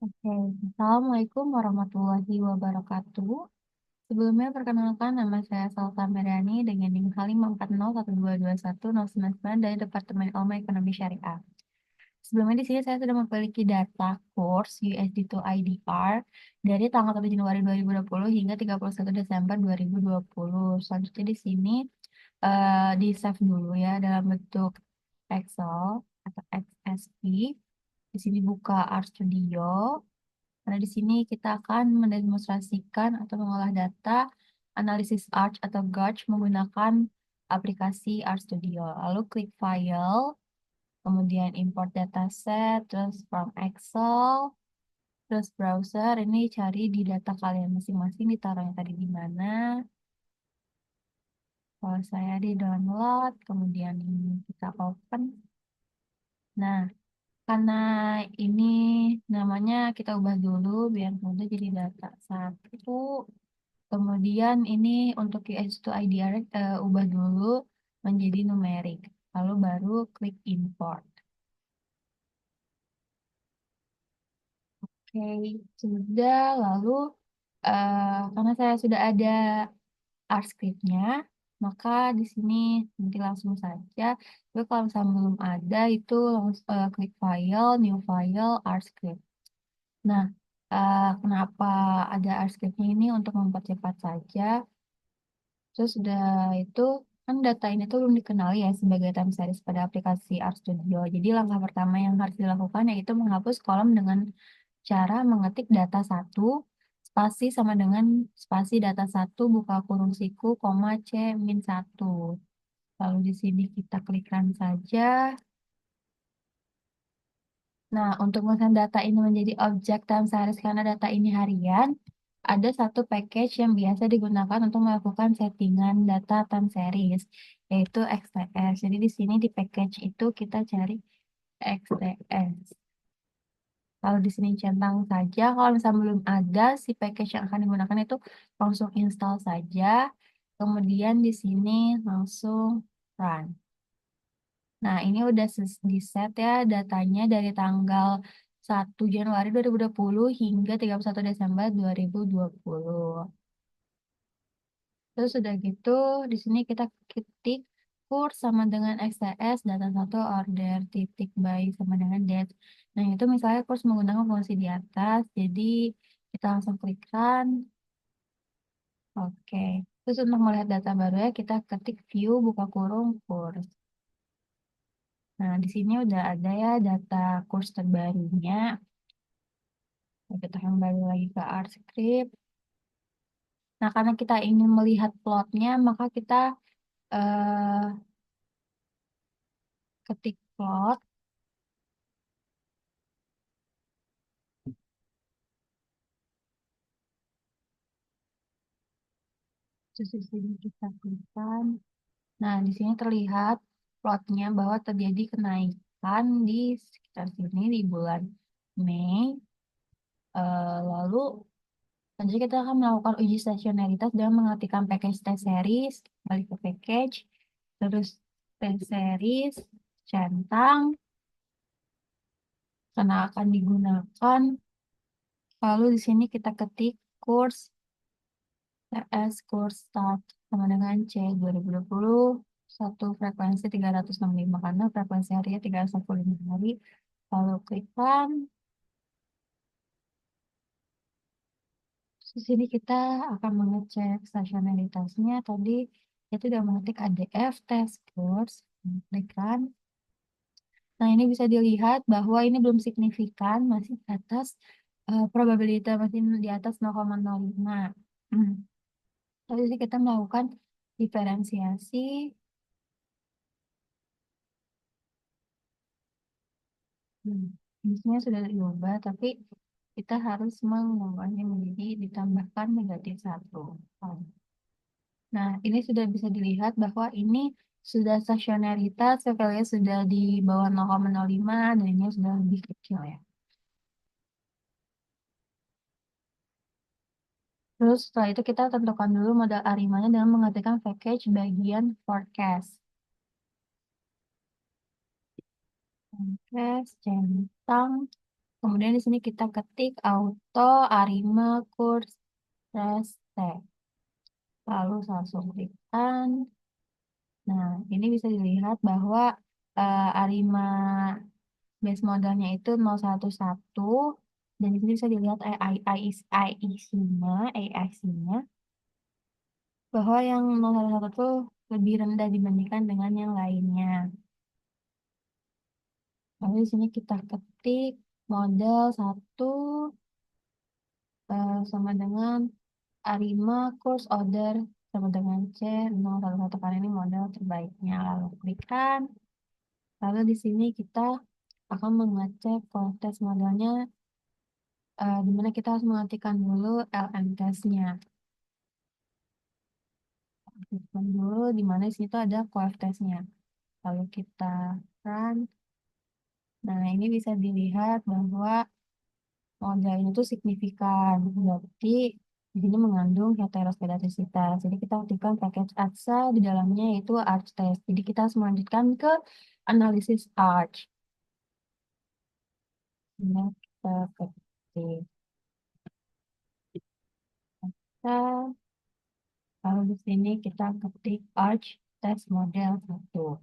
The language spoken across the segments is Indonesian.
Oke, Assalamualaikum warahmatullahi wabarakatuh. Sebelumnya perkenalkan nama saya Salsa Meriani dengan NIM H540122109 dari Departemen Ilmu Ekonomi Syariah. Sebelumnya di sini saya sudah memiliki data kurs USD to IDR dari tanggal 1 Januari 2020 hingga 31 Desember 2020. Selanjutnya di sini di save dulu ya dalam bentuk Excel atau XSP. Di sini buka RStudio. Karena di sini kita akan mendemonstrasikan atau mengolah data analisis Arch atau Garch menggunakan aplikasi RStudio. Lalu klik File, kemudian import dataset, terus from Excel, terus browser. Ini cari di data kalian masing-masing, ditaruhnya tadi di mana. Kalau saya di download, kemudian ini kita open. Nah, karena ini namanya kita ubah dulu biar mudah jadi data satu. Kemudian ini untuk US to IDR ubah dulu menjadi numerik. Lalu baru klik import. Oke, sudah. Lalu karena saya sudah ada R script-nya, maka di sini nanti langsung saja. Tapi kalau misalnya belum ada itu langsung klik file, new file, R script. Nah, kenapa ada R script-nya ini untuk mempercepat saja. Terus sudah itu kan data ini tuh belum dikenali ya sebagai time series pada aplikasi RStudio. Jadi langkah pertama yang harus dilakukan yaitu menghapus kolom dengan cara mengetik data satu spasi sama dengan spasi data satu buka kurung siku koma C min satu. Lalu di sini kita klik run saja. Nah, untuk memasang data ini menjadi objek time series karena data ini harian, ada satu package yang biasa digunakan untuk melakukan settingan data time series, yaitu XTS. Jadi di sini di package itu kita cari XTS. Kalau di sini centang saja, kalau misalnya belum ada si package yang akan digunakan itu langsung install saja. Kemudian di sini langsung run. Nah, ini udah di set ya datanya dari tanggal 1 Januari 2020 hingga 31 Desember 2020. Terus udah gitu, di sini kita ketik kurs sama dengan XTS, data satu order titik by sama dengan date. Nah, itu misalnya kurs menggunakan fungsi di atas, jadi kita langsung klik run. Oke. Terus untuk melihat data baru ya, kita ketik view, buka kurung, kurs. Nah, di sini udah ada ya data kurs terbarunya. Kita kembali lagi ke R script. Nah, karena kita ingin melihat plotnya, maka kita eh, ketik plot. Terus di sini kita klikkan. Nah, di sini terlihat plotnya bahwa terjadi kenaikan di sekitar sini di bulan Mei. Lalu tentu kita akan melakukan uji stasionaritas dengan mengetikkan package test series, balik ke package, terus test series, centang, karena akan digunakan. Lalu di sini kita ketik kurs TS kurs start sama dengan C 2020 satu frekuensi 365 karena frekuensi harinya 365 hari. Lalu klik run. Di sini kita akan mengecek stasionaritasnya. Tadi itu sudah mengetik ADF test course. Klik run. Nah, ini bisa dilihat bahwa ini belum signifikan, masih di atas probabilitas masih di atas 0,05. Hmm. Lalu kita melakukan diferensiasi. Hmm. Ini sudah diubah, tapi kita harus mengubahnya menjadi ditambahkan negatif satu. Nah, ini sudah bisa dilihat bahwa ini sudah stasionaritas, levelnya sudah di bawah 0,05 dan ini sudah lebih kecil ya. Terus setelah itu kita tentukan dulu modal arimanya dengan mengetikkan package bagian forecast. Forecast, centang. Kemudian di sini kita ketik auto Arima course Restek. Lalu langsung klikkan. Nah, ini bisa dilihat bahwa Arima base modelnya itu 011 dan di sini bisa dilihat AIC-nya, AIC-nya bahwa yang 011 itu lebih rendah dibandingkan dengan yang lainnya. Lalu di sini kita ketik model 1 sama dengan Arima course order sama dengan C011 karena ini model terbaiknya. Lalu klikkan. Lalu di sini kita akan mengecek kualitas modelnya, di mana kita harus mengetikkan dulu LM testnya. Ketikkan dulu di mana di situ ada kualitasnya. Lalu kita run. Nah, ini bisa dilihat bahwa model ini tuh signifikan. Berarti di sini mengandung heteroskedastisitas. Jadi kita aktifkan package ATSA di dalamnya yaitu Arch test. Jadi kita harus melanjutkan ke analisis Arch. Nah, kita ketik. Kita Lalu di sini kita ketik Arch test model 1.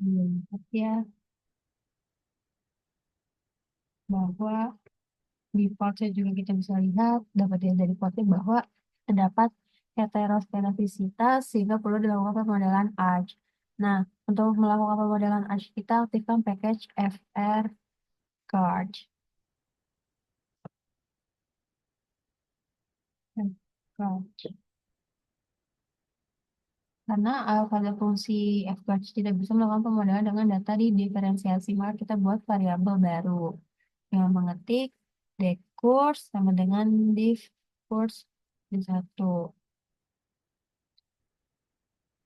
Lihat ya bahwa di plotnya juga kita bisa lihat dapat dilihat dari plotnya bahwa terdapat heteroskedastisitas sehingga perlu dilakukan pemodelan Arch. Nah, untuk melakukan pemodelan Arch kita aktifkan package FR Arch. Karena pada fungsi FGARCH tidak bisa melakukan pemodelan dengan data di diferensiasi, maka kita buat variabel baru yang mengetik dcourse sama dengan div course di satu.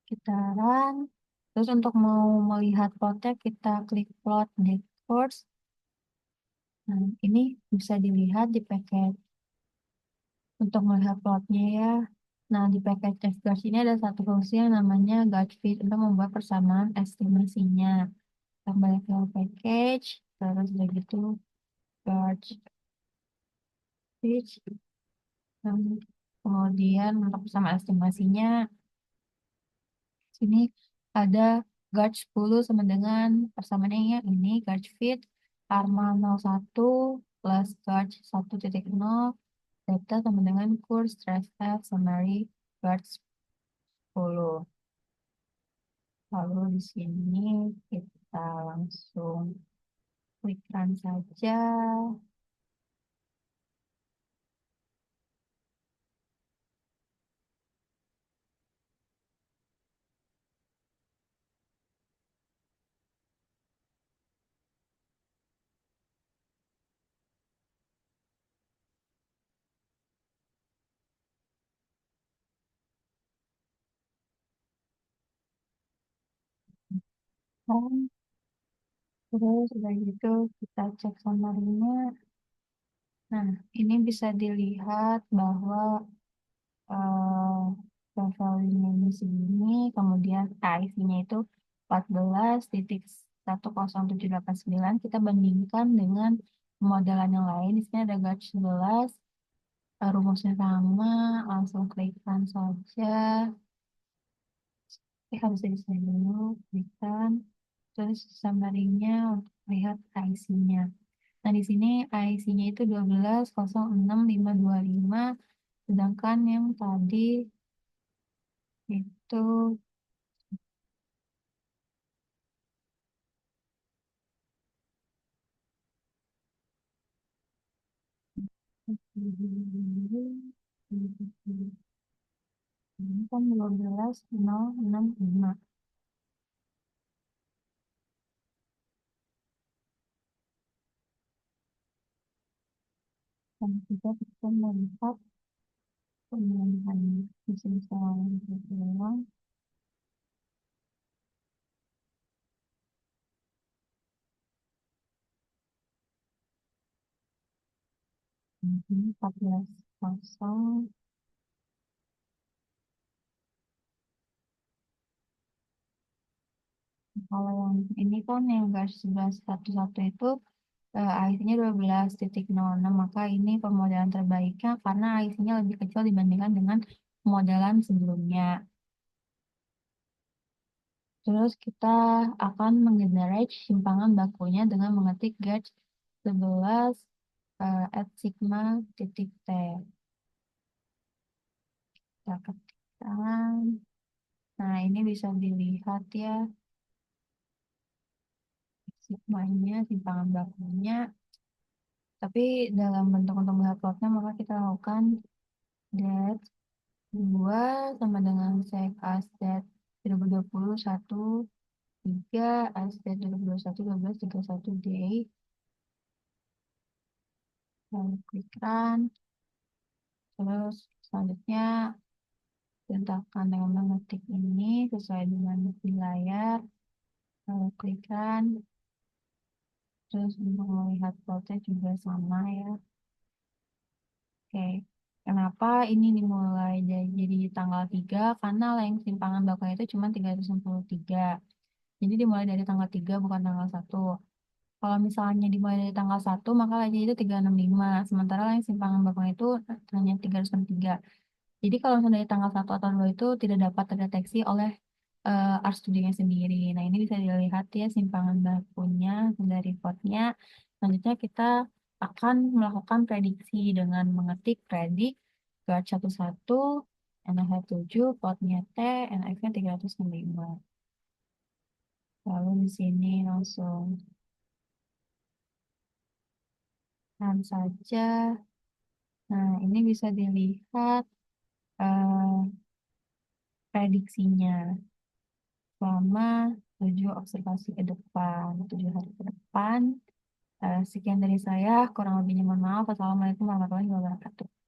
Kita run. Terus untuk mau melihat plotnya kita klik plot dcourse. Nah, ini bisa dilihat di package untuk melihat plotnya ya. Nah, di package FGARCH ini ada satu fungsi yang namanya GARCH-fit untuk membuat persamaan estimasinya. Tambah ke package, terus udah gitu search page, dan kemudian untuk sama estimasinya, sini ada guard 10 sama dengan persamaannya yang ini, guard fit, arma 01 plus guard 1.0, data sama dengan course stress F summary guard 10. Lalu di sini kita langsung klik run saja. Terus udah gitu kita cek summary-nya. Nah, ini bisa dilihat bahwa levelnya ini segini, kemudian IC-nya itu 14.10789. Kita bandingkan dengan modelan yang lain. Di sini ada Gauge 11, rumusnya sama, langsung klikkan saja. Harus di dulu, klikkan. Terus summary-nya untuk lihat IC-nya. Nah, di sini IC-nya itu 12.06525, sedangkan yang tadi itu ini kan 12.065. Dan kita bisa melihat pemilihannya. Bisa ulang. Ini 14 kosong. Kalau yang ini kan yang garis 1111 itu IC-nya 12,06, maka ini pemodelan terbaiknya karena IC-nya lebih kecil dibandingkan dengan pemodelan sebelumnya. Terus kita akan mengenerate simpangan bakunya dengan mengetik get 11 at sigma titik T. Kita ketikkan. Nah, ini bisa dilihat ya sigmanya, simpangan bakunya. Tapi dalam bentuk untuk melihat plotnya, maka kita lakukan get 2 sama dengan sec asdet 2020 1 3 asdet 2021 12 31 day. Lalu klik run. Terus selanjutnya letakkan dengan mengetik ini sesuai dengan di layar. Lalu klik run. Terus untuk melihat plotnya juga sama ya. Oke. Kenapa ini dimulai jadi tanggal 3? Karena length simpangan bakunya itu cuma 363. Jadi dimulai dari tanggal 3 bukan tanggal 1. Kalau misalnya dimulai dari tanggal 1, maka lagi itu 365. Sementara yang simpangan Bapang itu hanya 363. Jadi kalau misalnya dari tanggal 1 atau 2 itu tidak dapat terdeteksi oleh RStudio-nya sendiri. Nah, ini bisa dilihat ya simpangan bakunya dari plotnya. Selanjutnya kita akan melakukan prediksi dengan mengetik predik guard 11, NF 7, plotnya T, NF-nya 365. Lalu di sini langsung run saja. Nah, ini bisa dilihat eh, prediksinya selama 7 observasi ke depan, 7 hari ke depan. Sekian dari saya, kurang lebihnya mohon maaf. Wassalamualaikum warahmatullahi wabarakatuh.